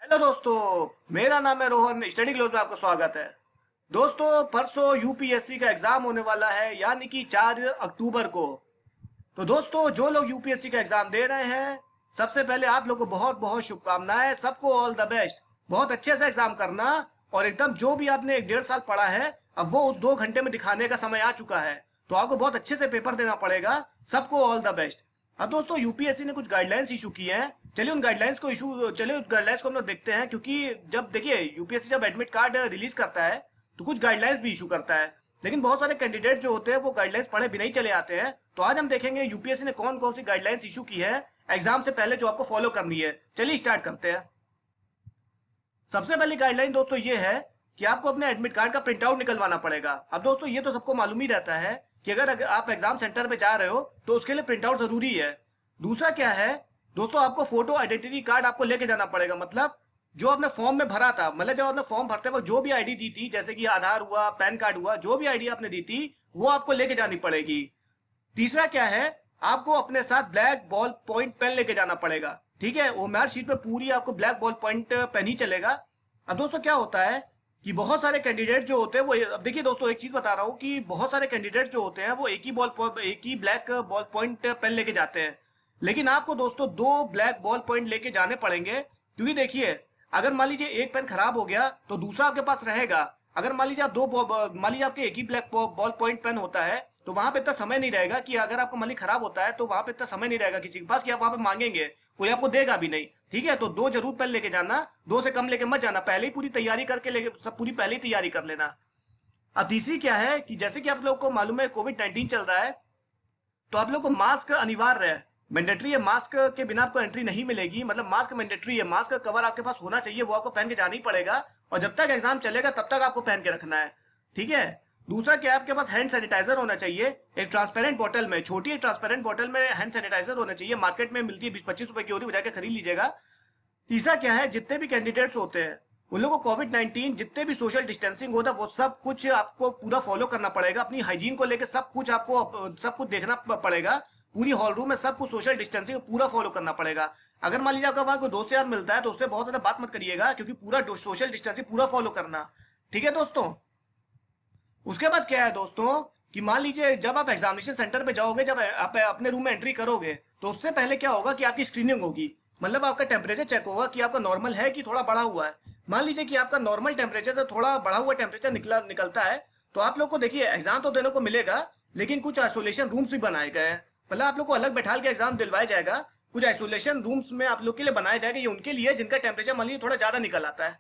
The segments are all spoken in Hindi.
हेलो दोस्तों, मेरा नाम है रोहन। स्टडी ग्लोब में आपका स्वागत है। दोस्तों, परसों यूपीएससी का एग्जाम होने वाला है, यानी कि 4 अक्टूबर को। तो दोस्तों, जो लोग यूपीएससी का एग्जाम दे रहे हैं, सबसे पहले आप लोगों को बहुत बहुत शुभकामनाएं। सबको ऑल द बेस्ट। बहुत अच्छे से एग्जाम करना और एकदम जो भी आपने 1.5 साल पढ़ा है, अब वो उस 2 घंटे में दिखाने का समय आ चुका है। तो आपको बहुत अच्छे से पेपर देना पड़ेगा। सबको ऑल द बेस्ट। अब दोस्तों, यूपीएससी ने कुछ गाइडलाइंस इशू की हैं। चलिए उन गाइडलाइंस को हम लोग देखते हैं, क्योंकि जब देखिए यूपीएससी जब एडमिट कार्ड रिलीज करता है तो कुछ गाइडलाइंस भी इशू करता है। लेकिन बहुत सारे कैंडिडेट जो होते हैं वो गाइडलाइंस पढ़े बिना ही चले आते हैं। तो आज हम देखेंगे यूपीएससी ने कौन कौन सी गाइडलाइंस इशू की है एग्जाम से पहले, जो आपको फॉलो करनी है। चलिए स्टार्ट करते हैं। सबसे पहली गाइडलाइन दोस्तों ये है कि आपको अपने एडमिट कार्ड का प्रिंट आउट निकलवाना पड़ेगा। अब दोस्तों, ये तो सबको मालूम ही रहता है कि अगर आप एग्जाम सेंटर पे जा रहे हो तो उसके लिए प्रिंट आउट जरूरी है। दूसरा क्या है दोस्तों, आपको फोटो आइडेंटिटी कार्ड आपको लेके जाना पड़ेगा। मतलब जो आपने फॉर्म में भरा था, मतलब जब आपने फॉर्म भरते वक्त जो भी आईडी दी थी, जैसे कि आधार हुआ, पैन कार्ड हुआ, जो भी आईडी आपने दी थी वो आपको लेके जानी पड़ेगी। तीसरा क्या है, आपको अपने साथ ब्लैक बॉल पॉइंट पेन लेके जाना पड़ेगा। ठीक है, वो मैथ शीट पे पूरी आपको ब्लैक बॉल पॉइंट पेन ही चलेगा। अब दोस्तों क्या होता है कि बहुत सारे कैंडिडेट जो होते हैं वो, अब देखिए दोस्तों, एक चीज बता रहा हूँ कि बहुत सारे कैंडिडेट जो होते हैं वो एक ही ब्लैक बॉल पॉइंट पेन लेके जाते हैं। लेकिन आपको दोस्तों 2 ब्लैक बॉल पॉइंट लेके जाने पड़ेंगे, क्योंकि देखिए अगर मान लीजिए एक पेन खराब हो गया तो दूसरा आपके पास रहेगा। अगर मान लीजिए मान लीजिए आपके एक ही ब्लैक बॉल पॉइंट पेन होता है तो वहां पे इतना समय नहीं रहेगा कि अगर आपका मान लीजिए खराब होता है तो वहां पे इतना समय नहीं रहेगा किसी के पास कि आप वहां पे मांगेंगे, कोई आपको देगा भी नहीं। ठीक है, तो 2 जरूर पेन लेके जाना, 2 से कम लेके मत जाना। पहले ही पूरी तैयारी करके लेके सब पूरी पहले ही तैयारी कर लेना। अब तीसरी क्या है कि जैसे कि आप लोग को मालूम है कोविड-19 चल रहा है, तो आप लोग को मास्क अनिवार्य है, मैंडेटरी है। मास्क के बिना आपको एंट्री नहीं मिलेगी। मतलब मास्क मैंडेटरी है, मास्क का कवर आपके पास होना चाहिए, वो आपको पहन के जाना ही पड़ेगा। और जब तक एग्जाम चलेगा तब तक आपको पहन के रखना है। ठीक है। दूसरा क्या, आपके पास हैंड सैनिटाइजर होना चाहिए, एक ट्रांसपेरेंट बोतल में, छोटी ट्रांसपेरेंट बोतल में हैंड सैनिटाइजर होना चाहिए। मार्केट में मिलती है, 20-25 रुपए की, बजा के खरीद लीजिएगा। तीसरा क्या है, जितने भी कैंडिडेट्स होते हैं उन लोगों को कोविड-19 जितने भी सोशल डिस्टेंसिंग होता है वो सब कुछ आपको पूरा फॉलो करना पड़ेगा। अपनी हाइजीन को लेकर सब कुछ आपको सब कुछ देखना पड़ेगा। पूरी हॉल रूम में सब कुछ सोशल डिस्टेंसिंग पूरा फॉलो करना पड़ेगा। अगर मान लीजिए आपका वहां कोई दोस्त यार मिलता है तो उससे बहुत ज्यादा बात मत करिएगा, क्योंकि पूरा सोशल डिस्टेंसिंग पूरा फॉलो करना। ठीक है दोस्तों। उसके बाद क्या है दोस्तों कि मान लीजिए जब आप एग्जामिनेशन सेंटर पे जाओगे, जब आप अपने रूम में एंट्री करोगे तो उससे पहले क्या होगा कि आपकी स्क्रीनिंग होगी। मतलब आपका टेम्परेचर चेक होगा कि आपका नॉर्मल है कि थोड़ा बढ़ा हुआ है। मान लीजिए कि आपका नॉर्मल टेम्परेचर से थोड़ा बढ़ा हुआ टेम्परेचर निकलता है, तो आप लोग को देखिए एग्जाम तो देने को मिलेगा, लेकिन कुछ आइसोलेशन रूम्स भी बनाए गए हैं। मतलब आप लोग को अलग बैठा के एग्जाम दिलवाया जाएगा। कुछ आइसोलेशन रूम्स में आप लोग के लिए बनाए जाएंगे, ये उनके लिए जिनका टेम्परेचर मान लीजिए थोड़ा ज्यादा निकल आता है।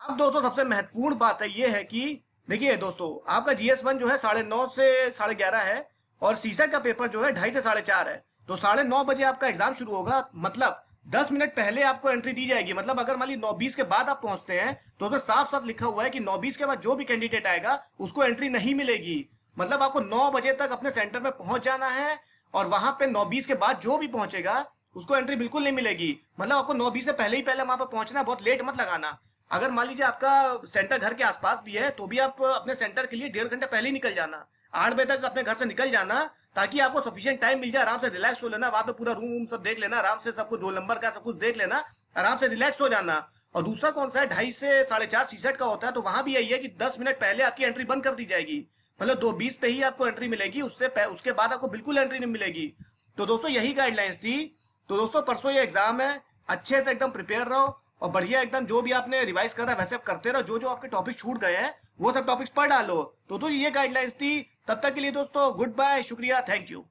अब दोस्तों सबसे महत्वपूर्ण बात है ये है कि देखिए दोस्तों, आपका GS1 जो है 9:30 से 11:30 है, और सीसेट का पेपर जो है 2:30 से 4:30 है। तो 9:30 बजे आपका एग्जाम शुरू होगा। मतलब 10 मिनट पहले आपको एंट्री दी जाएगी। मतलब अगर मान लीजिए 9:20 के बाद आप पहुंचते हैं तो उसमें साफ साफ लिखा हुआ है कि 9:20 के बाद जो भी कैंडिडेट आएगा उसको एंट्री नहीं मिलेगी। मतलब आपको 9 बजे तक अपने सेंटर में पहुंच जाना है, और वहां पे 9:20 के बाद जो भी पहुंचेगा उसको एंट्री बिल्कुल नहीं मिलेगी। मतलब आपको 9:20 से पहले ही पहले वहां पर पहुंचना है, बहुत लेट मत लगाना। अगर मान लीजिए आपका सेंटर घर के आसपास भी है तो भी आप अपने सेंटर के लिए 1.5 घंटे पहले ही निकल जाना। 8 बजे तक अपने घर से निकल जाना, ताकि आपको सफिशिएंट टाइम मिल जाए, आराम से रिलैक्स हो लेना। वहां पे पूरा रूम सब देख लेना, आराम से सब कुछ रोल नंबर का सब कुछ देख लेना, आराम से रिलैक्स हो जाना। और दूसरा कौन सा है, 2:30 से 4:30 सीसेट का होता है, तो वहां भी यही है कि 10 मिनट पहले आपकी एंट्री बंद कर दी जाएगी। मतलब 2:20 पे ही आपको एंट्री मिलेगी, उसके बाद आपको बिल्कुल एंट्री नहीं मिलेगी। तो दोस्तों यही गाइडलाइंस थी। तो दोस्तों परसों ये एग्जाम है, अच्छे से एकदम प्रिपेयर रहो और बढ़िया एकदम जो भी आपने रिवाइज करा वैसे आप करते रहो। जो जो आपके टॉपिक छूट गए हैं वो सब टॉपिक्स पढ़ डालो। तो ये गाइडलाइंस थी। तब तक के लिए दोस्तों गुड बाय, शुक्रिया, थैंक यू।